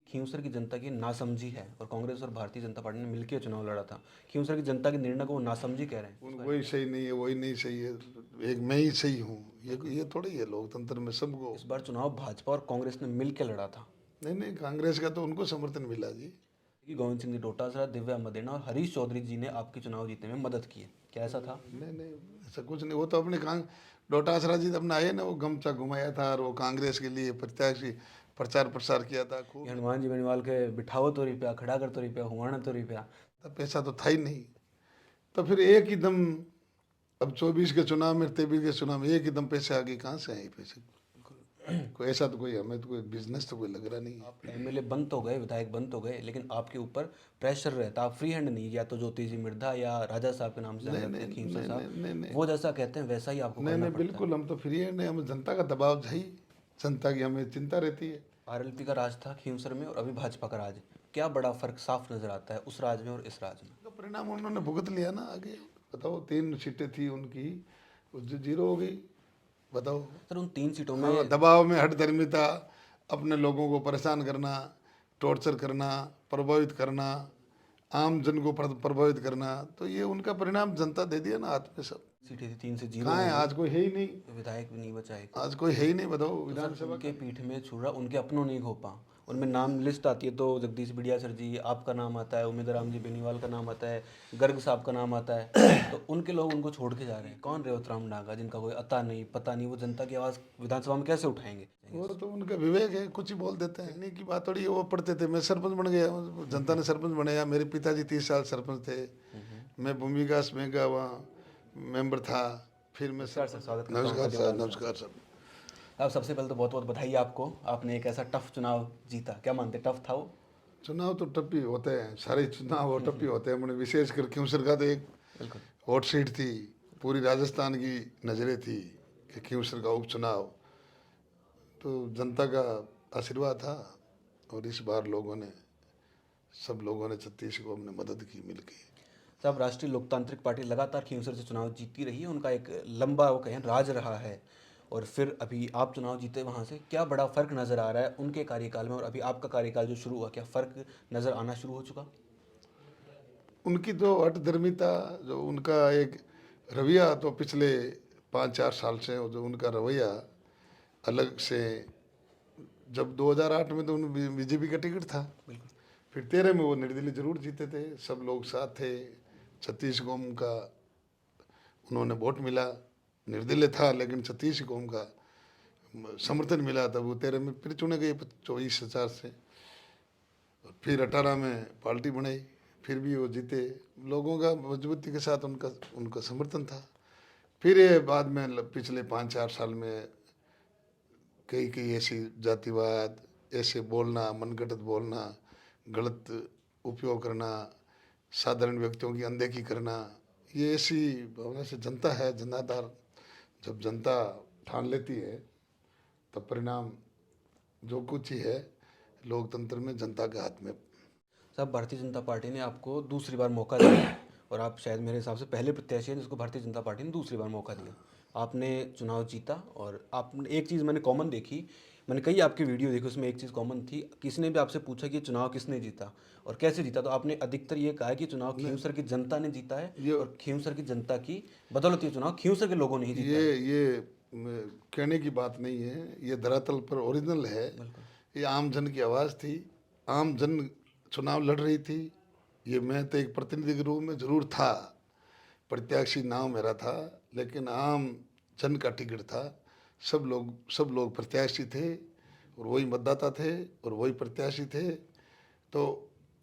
खींवसर की जनता की नासमझी है और कांग्रेस और भारतीय जनता पार्टी ने मिलकर चुनाव लड़ा था। खींवसर की जनता के निर्णय को वो नासमझी कह रहे हैं। वही सही नहीं है, वही नहीं सही है, एक मैं ही सही हूँ, ये थोड़ी है लोकतंत्र में सबको। इस बार चुनाव भाजपा और कांग्रेस ने मिलकर लड़ा था नहीं नहीं, कांग्रेस का तो उनको समर्थन मिला जी। कि गोविंद सिंह जी डोटासरा, दिव्या मदेना और हरीश चौधरी जी ने आपके चुनाव जीतने में मदद की है। क्या ऐसा था? नहीं नहीं, ऐसा कुछ नहीं। वो तो अपने डोटासरा जी अपना आए ना, वो गमछा घुमाया था और वो कांग्रेस के लिए प्रत्याशी प्रचार प्रसार किया था कि खूब। हनुमान जी बेनीवाल के बिठाओ तो रुपया, खड़ा कर तो रुपया, हुआना तो रुपया। तब पैसा तो था ही नहीं। तो फिर एक ही दम, अब 24 के चुनाव में 23 के चुनाव में एक ही दम पैसे आ गए, कहाँ से आए पैसे? कोई ऐसा तो कोई, हमें तो कोई बिजनेस तो कोई लग रहा नहीं है। आप एमएलए बन तो गए, विधायक बन तो गए, लेकिन आपके ऊपर प्रेशर रहता। आप फ्री हैंड नहीं, या तो ज्योति जी मिर्धा या राजा साहब के नाम से जाने नहीं जाते नहीं हैं खींवसर नहीं नहीं साहब, नहीं नहीं वो जैसा कहते हैं वैसा ही आपको नहीं करना नहीं, पड़ता है। बिल्कुल हम तो फ्री है नहीं, हमें जनता का दबाव है ही, जनता की हमें चिंता रहती है। आरएलपी का राज था खींवसर में और अभी भाजपा का राज है। क्या बड़ा फर्क साफ नजर आता है उस राज में और इस राज में? तो परिणाम उन्होंने भुगत लिया ना आगे। बताओ, 3 सीटें थी उनकी, वो जीरो हो गई। बताओ। सर उन 3 सीटों हाँ, में दबाव में हठधर्मिता, अपने लोगों को परेशान करना, टॉर्चर करना, प्रभावित करना, आम जन को प्रभावित करना, तो ये उनका परिणाम जनता दे दिया ना हाथ में सब। सीटें थी, 3 से 0 कहाँ हो है, गई। आज कोई है ही नहीं। विधायक भी नहीं बचा एक। आज कोई है ही नहीं, बताओ तो सर विधानसभा उनके का। पीठ में छुरा उनके अपनों नहीं घोपा। उनमें नाम लिस्ट आती है तो जगदीश बिड़िया सर जी, आपका नाम आता है, उमेद राम जी बेनीवाल का नाम आता है, गर्ग साहब का नाम आता है, तो उनके लोग उनको छोड़ के जा रहे हैं। कौन रेवतराम डांगा, जिनका कोई अता नहीं पता नहीं, वो जनता की आवाज़ विधानसभा में कैसे उठाएंगे? वो तो उनका विवेक है, कुछ ही बोल देते हैं। नहीं की बात थोड़ी है, वो पढ़ते थे, मैं सरपंच बन गया, जनता ने सरपंच बनाया। मेरे पिताजी 30 साल सरपंच थे, मैं भूमिकास में का वहाँ मेंबर था, फिर मैं नमस्कार सर, स्वागत करता हूँ नमस्कार आपका सर, देवलाली नमस्कार से। सर। अब सबसे पहले तो बहुत बहुत बधाई आपको, आपने एक ऐसा टफ चुनाव जीता। क्या मानते, टफ था वो? चुनाव तो टप्पी होते हैं, सारे चुनाव और टप्पी होते हैं, मैंने विशेष कर क्यूंसर का तो एक बिल्कुल। हॉट सीट थी, पूरी राजस्थान की नज़रें थी कि क्यूंसर का उपचुनाव। तो जनता का आशीर्वाद था, और इस बार लोगों ने, सब लोगों ने, 36 को हमने मदद की मिलके। साहब राष्ट्रीय लोकतांत्रिक पार्टी लगातार खींवसर से चुनाव जीतती रही है, उनका एक लंबा वो कहें राज रहा है, और फिर अभी आप चुनाव जीते वहाँ से। क्या बड़ा फर्क नज़र आ रहा है उनके कार्यकाल में और अभी आपका कार्यकाल जो शुरू हुआ, क्या फर्क नज़र आना शुरू हो चुका? उनकी जो हठधर्मिता, जो उनका एक रवैया, तो पिछले 5-4 साल से वो जो उनका रवैया अलग से, जब 2008 में तो उन बीजेपी का टिकट था, बिल्कुल। फिर 13 में वो निर्दलीय जरूर जीते थे, सब लोग साथ थे। 36 कौम का उन्होंने वोट मिला, निर्दलीय था लेकिन 36 कौम का समर्थन मिला, तब वो 13 में फिर चुने गए 24,000 से। और फिर 18 में पार्टी बनाई, फिर भी वो जीते। लोगों का मजबूती के साथ उनका उनका समर्थन था। फिर ये बाद में पिछले 5-4 साल में कई कई ऐसी जातिवाद, ऐसे बोलना, मनगढ़ंत बोलना, गलत उपयोग करना, साधारण व्यक्तियों की अनदेखी करना, ये ऐसी भावना से जनता है जनाधार, जब जनता ठान लेती है तब परिणाम जो कुछ ही है लोकतंत्र में जनता के हाथ में। साहब भारतीय जनता पार्टी ने आपको दूसरी बार मौका दिया, और आप शायद मेरे हिसाब से पहले प्रत्याशी हैं जिसको भारतीय जनता पार्टी ने दूसरी बार मौका दिया। आपने चुनाव जीता, और आपने एक चीज़ मैंने कॉमन देखी, मैंने कई आपकी वीडियो देखी, उसमें एक चीज़ कॉमन थी। किसी ने भी आपसे पूछा कि ये चुनाव किसने जीता और कैसे जीता, तो आपने अधिकतर ये कहा कि चुनाव खींवसर की जनता ने जीता है, ये और खींवसर की जनता की बदौलत ये चुनाव खींवसर के लोगों ने ही जीता है। ये कहने की बात नहीं है, ये धरातल पर ओरिजिनल है। बिल्कुल। ये आम जन की आवाज़ थी, आम जन चुनाव लड़ रही थी। ये मैं तो एक प्रतिनिधि के रूप में जरूर था, प्रत्याशी नाम मेरा था, लेकिन आम जन का टिकट था। सब लोग प्रत्याशी थे, और वही मतदाता थे, और वही प्रत्याशी थे। तो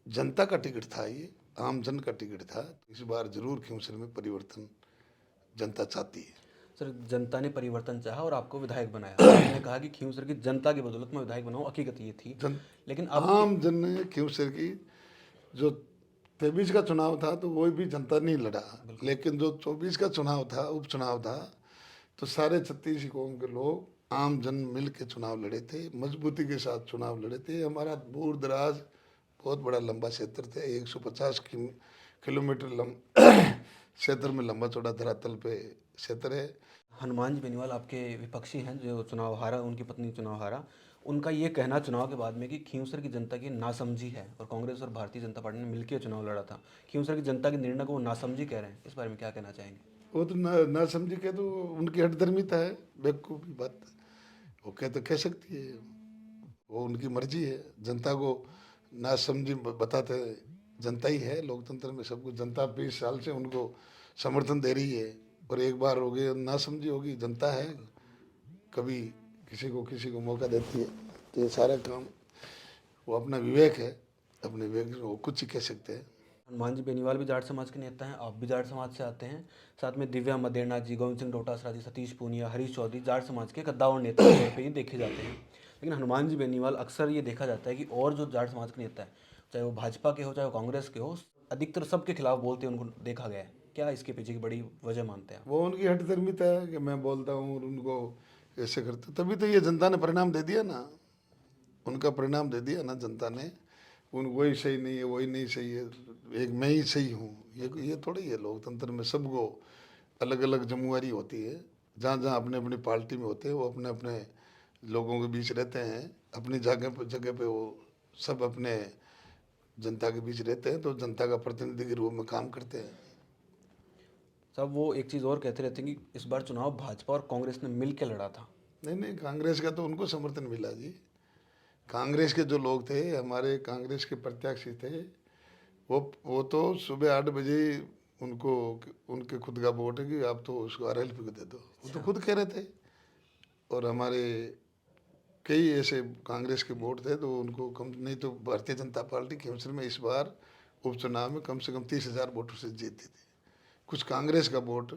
जनता का टिकट था, ये आम जन का टिकट था। इस बार जरूर क्यूंसर में परिवर्तन जनता चाहती है। सर जनता ने परिवर्तन चाहा और आपको विधायक बनाया। आपने कहा कि खींवसर की जनता की बदौलत मैं विधायक बनाऊं, हकीकत ये थी। जन लेकिन अब आम जन ने क्यूंसर की, जो 23 का चुनाव था तो वो भी जनता नहीं लड़ा, लेकिन जो 24 का चुनाव था, उपचुनाव था, तो सारे 36 कौम के लोग, आम जन मिल के चुनाव लड़े थे, मजबूती के साथ चुनाव लड़े थे। हमारा दूर दराज बहुत बड़ा लंबा क्षेत्र थे, 150 किलोमीटर क्षेत्र में लंबा चौड़ा धरातल पे क्षेत्र है। हनुमान जी बेनीवाल आपके विपक्षी हैं जो चुनाव हारा, उनकी पत्नी चुनाव हारा, उनका ये कहना चुनाव के बाद में कि खींवसर की जनता की नासमझी है और कांग्रेस और भारतीय जनता पार्टी ने मिलकर चुनाव लड़ा था, खींवसर की जनता के निर्णय को वो नासमझी कह रहे हैं, इस बारे में क्या कहना चाहेंगे? वो तो ना समझी के तो उनकी हठधर्मिता है, बेवकूफ़ी बात। वो कह सकती है, वो उनकी मर्जी है। जनता को ना समझी बताते जनता ही है। लोकतंत्र में सब कुछ जनता 20 साल से उनको समर्थन दे रही है, और एक बार हो गए ना समझी होगी, जनता है, कभी किसी को मौका देती है। तो ये सारा काम वो अपना विवेक है, अपने विवेक से वो कुछ ही कह सकते हैं। हनुमान जी बेनीवाल भी जाट समाज के नेता हैं, आप भी जाट समाज से आते हैं, साथ में दिव्या मदेरना जी, गोविंद सिंह डोटासरा जी, सतीश पूनिया, हरीश चौधरी जाट समाज के कद्दावर नेता के तौर पर ही देखे जाते हैं। लेकिन हनुमान जी बेनीवाल अक्सर ये देखा जाता है कि और जो जाट समाज के नेता है, चाहे वो भाजपा के हो चाहे वो कांग्रेस के हो, अधिकतर सबके खिलाफ बोलते हैं, उनको देखा गया है। क्या इसके पीछे की बड़ी वजह मानते हैं आप? वो उनकी हठधर्मिता है कि मैं बोलता हूँ और उनको ऐसे करते, तभी तो ये जनता ने परिणाम दे दिया ना। उनका परिणाम दे दिया ना जनता ने। उन वही सही नहीं है, वही नहीं सही है, एक मैं ही सही हूँ, ये थोड़ी है। लोकतंत्र में सबको अलग अलग जिम्मेवारी होती है। जहाँ जहाँ अपने अपनी पार्टी में होते हैं, वो अपने अपने लोगों के बीच रहते हैं। अपनी जगह पे वो सब अपने जनता के बीच रहते हैं, तो जनता का प्रतिनिधि के रूप में काम करते हैं। सब वो एक चीज़ और कहते रहते हैं कि इस बार चुनाव भाजपा और कांग्रेस ने मिल के लड़ा था। नहीं नहीं, कांग्रेस का तो उनको समर्थन मिला जी। कांग्रेस के जो लोग थे, हमारे कांग्रेस के प्रत्याशी थे, वो तो सुबह 8 बजे उनको, उनके खुद का वोट है कि आप तो उसको आरएलपी को दे दो, वो तो खुद कह रहे थे। और हमारे कई ऐसे कांग्रेस के वोट थे, तो उनको कम नहीं तो भारतीय जनता पार्टी खींवसर में इस बार उपचुनाव में कम से कम 30,000 वोटों से जीती थी। कुछ कांग्रेस का वोट,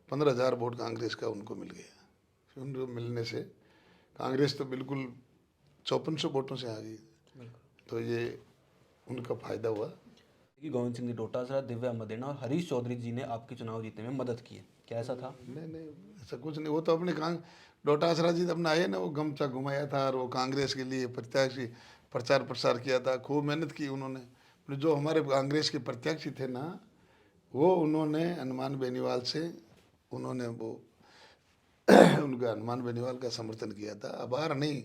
15,000 वोट कांग्रेस का उनको मिल गया। फिर उनको मिलने से कांग्रेस तो बिल्कुल 5400 वोटों से आ गई। तो ये उनका फायदा हुआ। कि गोविंद सिंह जी डोटासरा, दिव्या मदेरना और हरीश चौधरी जी ने आपके चुनाव जीतने में मदद की है, क्या ऐसा था? नहीं नहीं, ऐसा कुछ नहीं। वो तो अपने डोटासरा जी अपना आए ना, वो गमछा घुमाया था और वो कांग्रेस के लिए प्रत्याशी प्रचार प्रसार किया था, खूब मेहनत की उन्होंने। जो हमारे कांग्रेस के प्रत्याशी थे ना, वो उन्होंने हनुमान बेनीवाल से, उन्होंने वो उनका हनुमान बेनीवाल का समर्थन किया था। अब बार नहीं,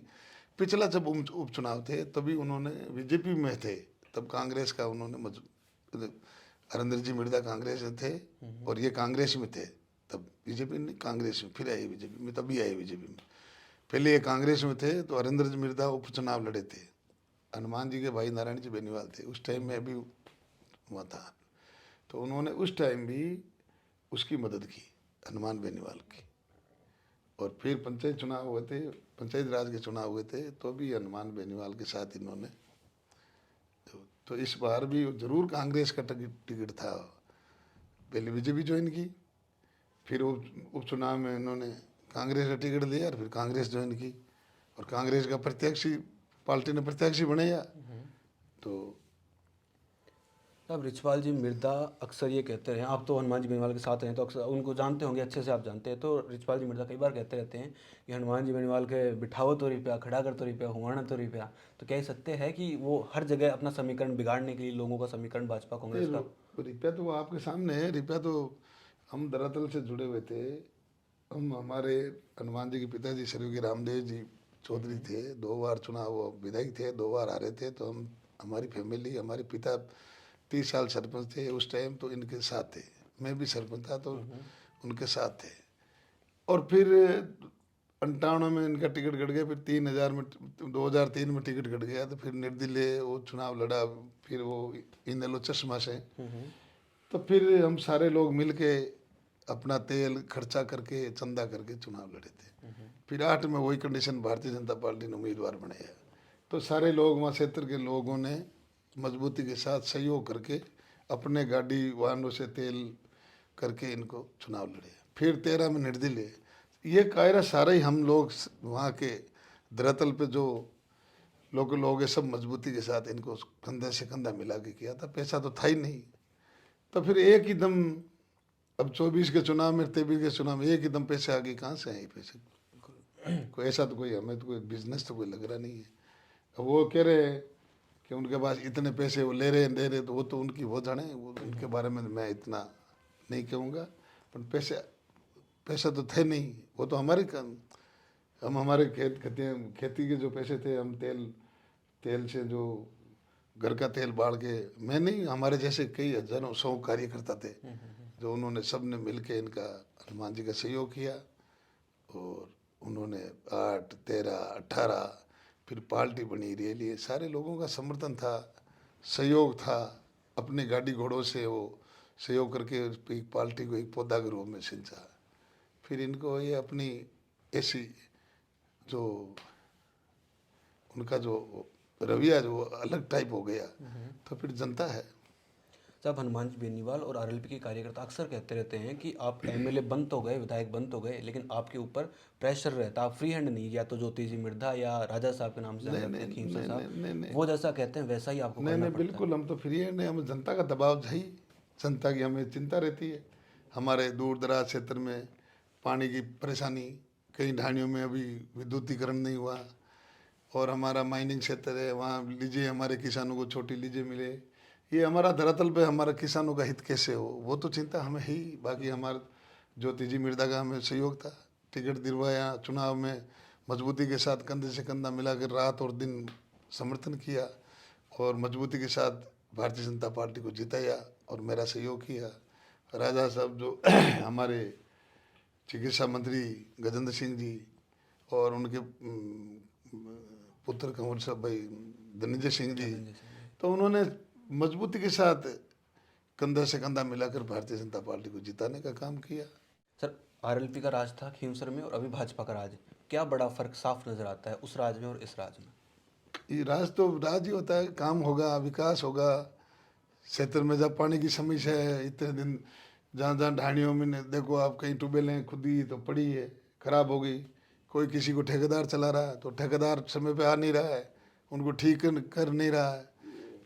पिछला जब उपचुनाव थे तभी उन्होंने बीजेपी में थे, तब कांग्रेस का उन्होंने हरेंद्र जी मिर्जा कांग्रेस में थे और ये कांग्रेस में थे। तब बीजेपी नहीं, कांग्रेस में, फिर आए बीजेपी में, तभी आए बीजेपी में। पहले ये कांग्रेस में थे, तो हरेंद्र जी मिर्जा उपचुनाव लड़े थे। हनुमान जी के भाई नारायण जी बेनीवाल थे उस टाइम में, अभी हुआ था। तो उन्होंने उस टाइम भी उसकी मदद की, हनुमान बेनीवाल की। और फिर पंचायत चुनाव हुए थे, पंचायत राज के चुनाव हुए थे, तो भी हनुमान बेनीवाल के साथ इन्होंने। तो इस बार भी जरूर कांग्रेस का टिकट था। पहले बीजेपी ज्वाइन की, फिर उपचुनाव में इन्होंने कांग्रेस का टिकट लिया और फिर कांग्रेस ज्वाइन की, और कांग्रेस का प्रत्याशी पार्टी ने प्रत्याशी बनाया। तो अब रिछपाल जी मिर्दा अक्सर ये कहते रहे, आप तो हनुमान जी बेनीवाल के साथ हैं तो अक्सर उनको जानते होंगे, अच्छे से आप जानते हैं, तो रिछपाल जी मिर्दा कई बार कहते रहते हैं कि हनुमान जी बेनीवाल के बिठाओ तो रुपया, खड़ा कर तो रुपया, हुआना तो रुपया। तो क्या ये सत्य है कि वो हर जगह अपना समीकरण बिगाड़ने के लिए लोगों का समीकरण भाजपा कांग्रेस का? रिपया तो वो आपके सामने है। रिपया तो हम धरातल से जुड़े हुए थे। हम, हमारे हनुमान जी के पिताजी स्वर्गीय रामदेव जी चौधरी थे, 2 बार चुनाव वो विधायक थे, 2 बार हारे थे। तो हम, हमारी फैमिली, हमारे पिता 30 साल सरपंच थे उस टाइम, तो इनके साथ थे। मैं भी सरपंच था तो उनके साथ थे। और फिर 58 में इनका टिकट कट गया, फिर 3000 में, 2003 में टिकट कट गया, तो फिर निर्दलीय वो चुनाव लड़ा। फिर वो इनेलो चश्मा से, तो फिर हम सारे लोग मिल के अपना तेल खर्चा करके, चंदा करके चुनाव लड़े थे। फिर 8 में वही कंडीशन, भारतीय जनता पार्टी ने उम्मीदवार बनाया। तो सारे लोग, वहाँ क्षेत्र के लोगों ने मजबूती के साथ सहयोग करके अपने गाड़ी वाहनों से तेल करके इनको चुनाव लड़े। फिर 13 में निर्दलीय। ये कायरा सारा ही हम लोग वहाँ के धरातल पे जो लोग ये सब मजबूती के साथ इनको कंधे से कंधा मिला के किया था। पैसा तो था ही नहीं। तो फिर एक ही दम, अब 24 के चुनाव में, 23 के चुनाव में एक ही दम पैसे आ गए। कहाँ से आए पैसे? कोई ऐसा तो कोई, हमें तो कोई बिजनेस तो कोई लग रहा नहीं है। अब वो कह रहे हैं कि उनके पास इतने पैसे वो ले रहे हैं, दे रहे, तो वो तो उनकी वो जाने, वो उनके बारे में मैं इतना नहीं कहूँगा। पर पैसा तो थे नहीं, वो तो हमारे हम हमारे खेती के जो पैसे थे, हम तेल तेल से जो घर का तेल बाढ़ के, मैं नहीं, हमारे जैसे कई हजारों 100 कार्यकर्ता थे, जो उन्होंने सब ने मिल के इनका हनुमान जी का सहयोग किया। और उन्होंने 8, 13, 18 फिर पार्टी बनी, रैली, सारे लोगों का समर्थन था, सहयोग था। अपनी गाड़ी घोड़ों से वो सहयोग करके एक पार्टी को एक पौधा के रूप में सिंचा। फिर इनको ये अपनी ऐसी जो उनका जो रवैया जो अलग टाइप हो गया, तो फिर जनता है। साहब, हनुमान जी बेनीवाल और आरएलपी के कार्यकर्ता अक्सर कहते रहते हैं कि आप एमएलए बन तो गए, विधायक बन तो गए, लेकिन आपके ऊपर प्रेशर रहता, आप फ्री हैंड नहीं, या तो ज्योति जी मिर्धा या राजा साहब के नाम से जाने नहीं लगते नहीं हैं, खींवसर नहीं नहीं साहब, नहीं नहीं वो जैसा कहते हैं वैसा ही आपको नहीं करना नहीं पड़ता है। बिल्कुल, हम तो फ्री हैंड है। हमें जनता का दबाव चाहिए, जनता की हमें चिंता रहती है। हमारे दूर दराज क्षेत्र में पानी की परेशानी, कई ढाणियों में अभी विद्युतीकरण नहीं हुआ, और हमारा माइनिंग क्षेत्र है, वहाँ लीजिए हमारे किसानों को छोटी लीजिए मिले। ये हमारा धरातल पे हमारे किसानों का हित कैसे हो, वो तो चिंता हमें ही। बाकी हमारे ज्योति जी मिर्धा का हमें सहयोग था, टिकट दिलवाया, चुनाव में मजबूती के साथ कंधे से कंधा मिलाकर रात और दिन समर्थन किया, और मजबूती के साथ भारतीय जनता पार्टी को जिताया और मेरा सहयोग किया। राजा साहब जो हमारे चिकित्सा मंत्री गजेंद्र सिंह जी, और उनके पुत्र कंवर साहब भाई धनंजय सिंह जी, धनंजय सिंह जी। तो उन्होंने मजबूती के साथ कंधा से कंधा मिलाकर भारतीय जनता पार्टी को जिताने का काम किया। सर, आरएलपी का राज था खींवसर में और अभी भाजपा का राज है, क्या बड़ा फर्क साफ नजर आता है उस राज में और इस राज में? ये राज तो राज ही होता है, काम होगा, विकास होगा। क्षेत्र में जब पानी की समस्या है, इतने दिन जहाँ जहाँ ढाणियों में देखो आप, कहीं ट्यूबवेलें खुदी तो पड़ी है, खराब हो गई। कोई किसी को ठेकेदार चला रहा है, तो ठेकेदार समय पे आ नहीं रहा है, उनको ठीक कर नहीं रहा है।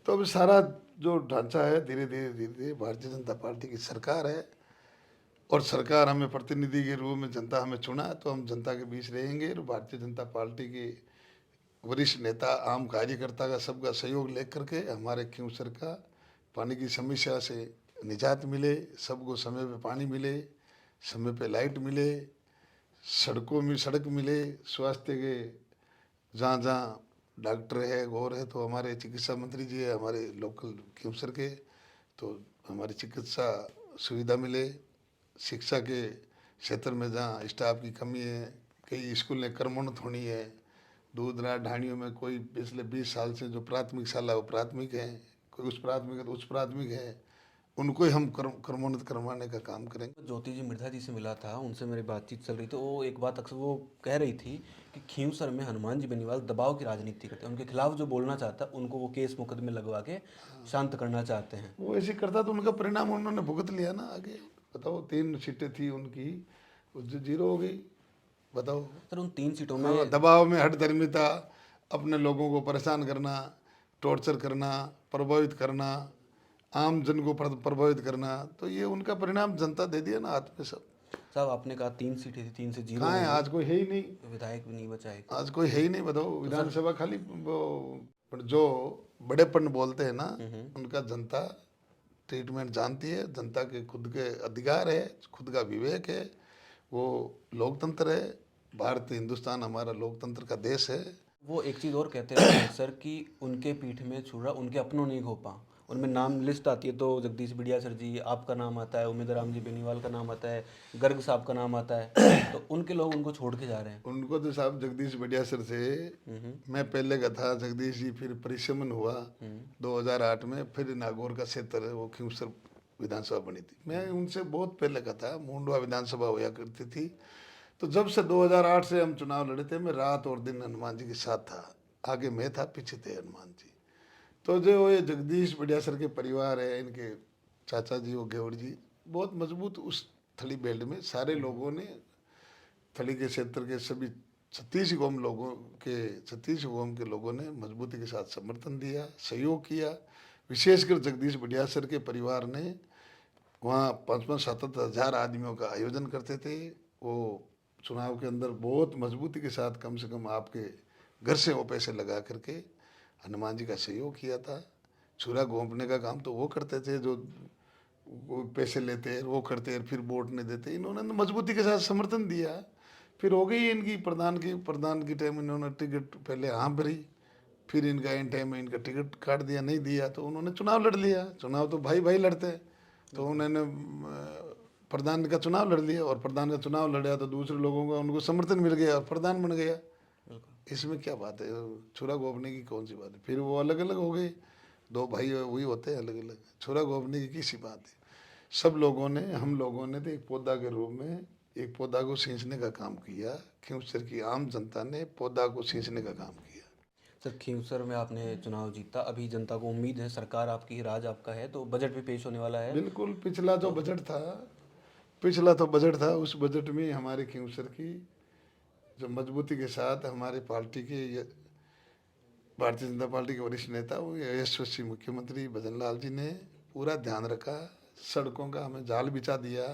तो अभी सारा जो ढांचा है, धीरे धीरे धीरे धीरे भारतीय जनता पार्टी की सरकार है, और सरकार हमें प्रतिनिधि के रूप में जनता हमें चुना, तो हम जनता के बीच रहेंगे। और भारतीय जनता पार्टी के वरिष्ठ नेता, आम कार्यकर्ता का सबका सहयोग लेकर के हमारे खींवसर का पानी की समस्या से निजात मिले, सबको समय पे पानी मिले, समय पे लाइट मिले, सड़कों में सड़क मिले, स्वास्थ्य के जहाँ जहाँ डॉक्टर है, गौर है, तो हमारे चिकित्सा मंत्री जी है हमारे लोकल खींवसर के, तो हमारी चिकित्सा सुविधा मिले। शिक्षा के क्षेत्र में जहाँ स्टाफ की कमी है, कई स्कूलें कर्मोन्नत होनी है, दूर दराज ढाणियों में कोई पिछले 20 साल से जो प्राथमिक शाला वो प्राथमिक है, कोई उच्च प्राथमिक है तो उच्च प्राथमिक है, उनको ही हम कर्मोन्नत करवाने का काम करेंगे। ज्योति जी मिर्धा जी से मिला था, उनसे मेरी बातचीत चल रही थी, वो एक बात अक्सर वो कह रही थी कि खींवसर में हनुमान जी बेनीवाल दबाव की राजनीति करते हैं, उनके खिलाफ जो बोलना चाहता है उनको वो केस मुकदमे लगवा के शांत करना चाहते हैं। वो ऐसे करता तो उनका परिणाम उन्होंने भुगत लिया ना आगे। बताओ, 3 सीटें थी उनकी, वो जो 0 हो गई। बताओ। सर, उन 3 सीटों हाँ, में दबाव में हठधर्मिता, अपने लोगों को परेशान करना, टॉर्चर करना, प्रभावित करना, आम जन को प्रभावित करना, तो ये उनका परिणाम जनता दे दिया ना हाथ में सब। साहब, आपने कहा 3 सीटें थी, 3 से 0 कहाँ हो है, गई, आज कोई है ही नहीं। विधायक भी नहीं बचा एक। आज कोई है ही नहीं। बताओ, तो सर, विधानसभा खाली वो, पर जो बड़ेपन बोलते हैं ना, उनका जनता ट्रीटमेंट जानती है। जनता के खुद के अधिकार है, खुद का विवेक है, वो लोकतंत्र है। भारत हिंदुस्तान हमारा लोकतंत्र का देश है। वो एक चीज़ और कहते रहते हैं सर कि उनके पीठ में छुरा उनके अपनों नहीं घोंपा। उनमें नाम लिस्ट आती है तो जगदीश बिड़िया सर जी, आपका नाम आता है, उमेद राम जी बेनीवाल का नाम आता है, गर्ग साहब का नाम आता है, तो उनके लोग उनको छोड़ के जा रहे हैं। उनको तो साहब जगदीश बढ़िया सर से मैं पहले का था, जगदीश जी फिर परिश्रमण हुआ 2008 में, फिर नागौर का क्षेत्र है वो खींवसर विधानसभा बनी थी। मैं उनसे बहुत पहले का था, मुंडवा विधानसभा हुआ करती थी। तो जब से 2008 से हम चुनाव लड़े थे, मैं रात और दिन हनुमान जी के साथ था। आगे मैं था, पीछे थे हनुमान जी। तो जो ये जगदीश बढ़िया सर के परिवार है, इनके चाचा जी वो गेवड़ जी, बहुत मजबूत उस थली बेल्ट में सारे लोगों ने, थली के क्षेत्र के सभी 36 गांव के लोगों ने मजबूती के साथ समर्थन दिया, सहयोग किया। विशेषकर जगदीश बढ़िया सर के परिवार ने वहाँ 55-57 हज़ार आदमियों का आयोजन करते थे। वो चुनाव के अंदर बहुत मजबूती के साथ, कम से कम आपके घर से वो पैसे लगा करके हनुमान जी का सहयोग किया था। छुरा घोंपने का काम तो वो करते थे, जो वो पैसे लेते हैं वो करते हैं, फिर वोट नहीं देते। इन्होंने मजबूती के साथ समर्थन दिया। फिर हो गई इनकी प्रधान की टाइम इन्होंने टिकट पहले हाँ भरी, फिर इनका इन टाइम में इनका टिकट काट दिया, नहीं दिया तो उन्होंने चुनाव लड़ लिया। चुनाव तो भाई भाई लड़ते हैं, तो उन्होंने प्रधान का चुनाव लड़ लिया, और प्रधान का चुनाव लड़ा तो दूसरे लोगों का उनको समर्थन मिल गया और प्रधान बन गया। बिल्कुल। इसमें क्या बात है, छुरा घोंपने की कौन सी बात है। फिर वो अलग अलग हो गए, दो भाई वही होते हैं अलग अलग, छुरा घोंपने की किसी बात है। सब लोगों ने, हम लोगों ने तो एक पौधा के रूप में एक पौधा को सींचने का काम किया। खिंवसर की आम जनता ने पौधा को सींचने का काम किया। सर, खींवसर में आपने चुनाव जीता, अभी जनता को उम्मीद है, सरकार आपकी है, राज आपका है, तो बजट भी पेश होने वाला है। बिल्कुल, पिछला जो बजट था, पिछला तो बजट था, उस बजट में हमारे खिंवसर की जो मजबूती के साथ हमारे पार्टी के भारतीय जनता पार्टी के वरिष्ठ नेता वो यशस्वी मुख्यमंत्री भजन लाल जी ने पूरा ध्यान रखा। सड़कों का हमें जाल बिछा दिया,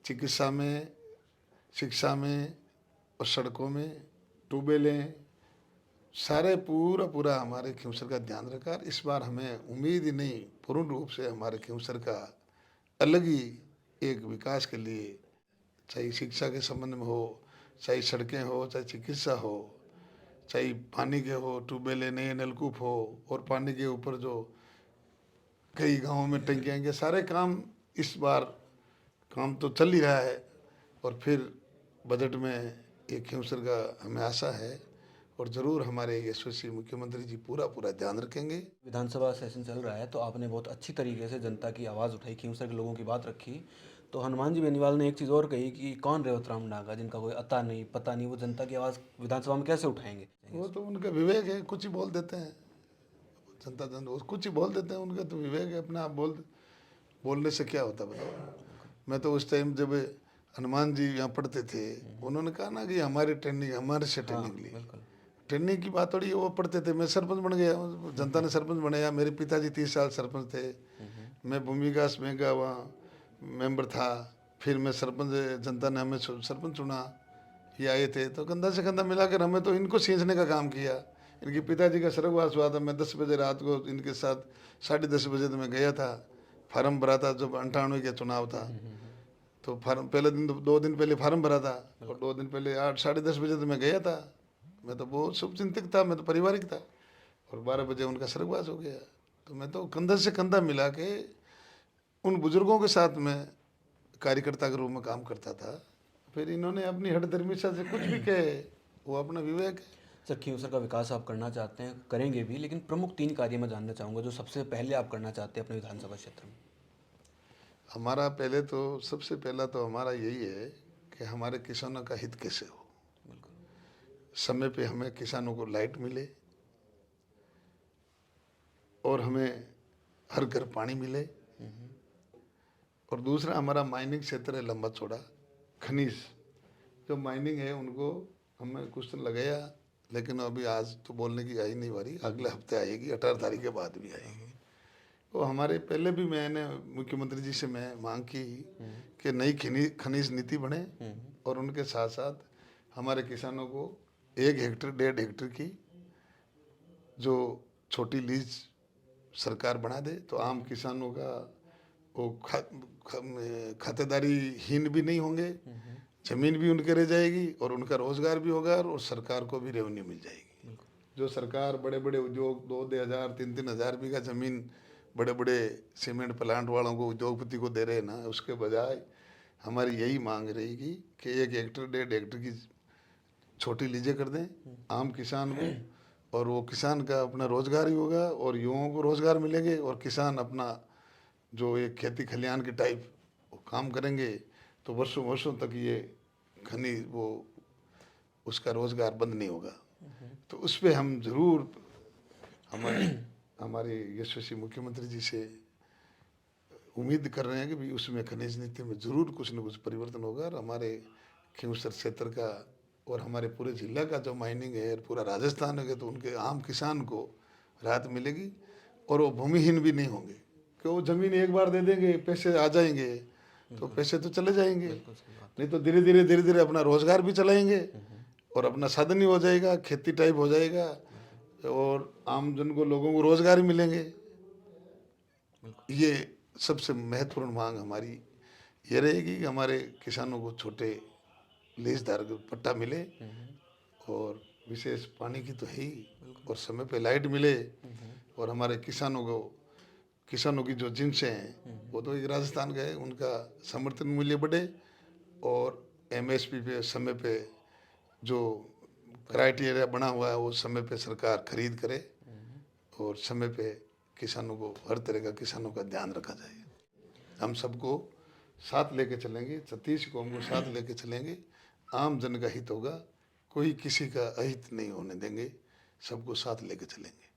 चिकित्सा में, शिक्षा में और सड़कों में, ट्यूबवेलें, सारे पूरा पूरा हमारे खिंवसर का ध्यान रखा। और इस बार हमें उम्मीद ही नहीं, पूर्ण रूप से हमारे खिंवसर का अलग ही एक विकास के लिए, चाहे शिक्षा के संबंध में हो, चाहे सड़कें हो, चाहे चिकित्सा हो, चाहे पानी के हो, ट्यूबवेल नए नलकूप हो, और पानी के ऊपर जो कई गांवों में टंकियाँ के सारे काम, इस बार काम तो चल ही रहा है। और फिर बजट में एक खिंवसर का हमें आशा है, और ज़रूर हमारे यशस्वी मुख्यमंत्री जी पूरा पूरा ध्यान रखेंगे। विधानसभा सेशन चल रहा है, तो आपने बहुत अच्छी तरीके से जनता की आवाज़ उठाई, खींवसर के लोगों की बात रखी। तो हनुमान जी बेनीवाल ने एक चीज़ और कही कि कौन रेवतराम डांगा, जिनका कोई अता नहीं पता नहीं, वो जनता की आवाज़ विधानसभा में कैसे उठाएंगे? वो तो उनका विवेक है, कुछ ही बोल देते हैं, जनता जन वो कुछ ही बोल देते हैं, उनका तो विवेक है अपना। आप बोलने से क्या होता बताओ। मैं तो उस टाइम जब हनुमान जी यहाँ पढ़ते थे, उन्होंने कहा ना कि हमारी ट्रेनिंग, हमारे से हाँ, ट्रेनिंग ली। बिल्कुल। ट्रेनिंग की बात थोड़ी है, वो पढ़ते थे, मैं सरपंच बन गया, जनता ने सरपंच बनाया। मेरे पिताजी 30 साल सरपंच थे, मैं भूमि विकास बैंक का वहाँ मेंबर था, फिर मैं सरपंच, जनता ने हमें सरपंच चुना, ये आए थे, तो कंधा से कंधा मिलाकर हमें तो इनको सींचने का काम किया। इनके पिताजी का स्वर्गवास हुआ था, मैं 10 बजे रात को इनके साथ 10:30 बजे तो मैं गया था, फार्म भरा था, जब 98 का चुनाव था। तो फार्म पहले दिन, 2 दिन पहले फार्म भरा था, और 2 दिन पहले 8 साढ़े 10 बजे तो मैं गया था। मैं तो बहुत शुभचिंतक था, मैं तो पारिवारिक था, और 12 बजे उनका स्वर्गवास हो गया। तो मैं तो कंधा से कंधा मिला के उन बुजुर्गों के साथ में कार्यकर्ता के रूप में काम करता था। फिर इन्होंने अपनी हठधर्मिता से कुछ भी कहे, वो अपना विवेक है। सर, खींवसर का विकास आप करना चाहते हैं, करेंगे भी, लेकिन प्रमुख 3 कार्य मैं जानना चाहूँगा जो सबसे पहले आप करना चाहते हैं अपने विधानसभा क्षेत्र में। हमारा पहले तो, सबसे पहला तो हमारा यही है कि हमारे किसानों का हित कैसे हो, समय पे हमें किसानों को लाइट मिले, और हमें हर घर पानी मिले। और दूसरा हमारा माइनिंग क्षेत्र है लंबा चौड़ा, खनिज जो माइनिंग है उनको हमें कुछ दिन लगाया, लेकिन अभी आज तो बोलने की आई नहीं बारी, अगले हफ्ते आएगी, 18 तारीख के बाद भी आएगी। तो हमारे पहले भी मैंने मुख्यमंत्री जी से मैं मांग की कि नई खनिज नीति बने, और उनके साथ साथ हमारे किसानों को 1 हेक्टर 1.5 हेक्टर की जो छोटी लीज सरकार बना दे, तो आम किसानों का वो खातेदारी हीन भी नहीं होंगे, जमीन भी उनके रह जाएगी, और उनका रोजगार भी होगा, और सरकार को भी रेवेन्यू मिल जाएगी। जो सरकार बड़े बड़े उद्योग 2-2 हज़ार 3-3 हज़ार बीघा जमीन बड़े बड़े सीमेंट प्लांट वालों को, उद्योगपति को दे रहे हैं ना, उसके बजाय हमारी यही मांग रहेगी कि 1 हेक्टर 1.5 हेक्टर की छोटी लीजें कर दें आम किसान को, और वो किसान का अपना रोजगार ही होगा, और युवाओं को रोजगार मिलेंगे, और किसान अपना जो एक खेती खलिहान के टाइप वो काम करेंगे, तो वर्षों वर्षों तक ये खनिज वो उसका रोजगार बंद नहीं होगा। तो उस पर हम जरूर हमारे हमारे यशस्वी मुख्यमंत्री जी से उम्मीद कर रहे हैं कि भी उसमें खनिज नीति में ज़रूर कुछ न कुछ परिवर्तन होगा, और हमारे खिंवसर क्षेत्र का और हमारे पूरे जिला का जो माइनिंग है, पूरा राजस्थान है, तो उनके आम किसान को राहत मिलेगी, और वो भूमिहीन भी नहीं होंगे। कि वो ज़मीन एक बार दे देंगे, पैसे आ जाएंगे, तो पैसे तो चले जाएंगे, नहीं तो धीरे धीरे अपना रोजगार भी चलाएंगे, और अपना साधन ही हो जाएगा, खेती टाइप हो जाएगा, और आम जन को, लोगों को रोजगार ही मिलेंगे। ये सबसे महत्वपूर्ण मांग हमारी ये रहेगी कि हमारे किसानों को छोटे लीज धारक पट्टा मिले और विशेष पानी की तो है ही, और समय पे लाइट मिले, और हमारे किसानों की जो जिनसे हैं वो तो एक राजस्थान गए, उनका समर्थन मूल्य बढ़े, और एमएसपी पे समय पे जो क्राइटेरिया बना हुआ है वो समय पे सरकार खरीद करे, और समय पे किसानों को, हर तरह का किसानों का ध्यान रखा जाए। हम सबको साथ लेके चलेंगे, छत्तीस कौम को साथ लेके चलेंगे, आम जन का हित होगा, कोई किसी का अहित नहीं होने देंगे, सबको साथ लेके चलेंगे।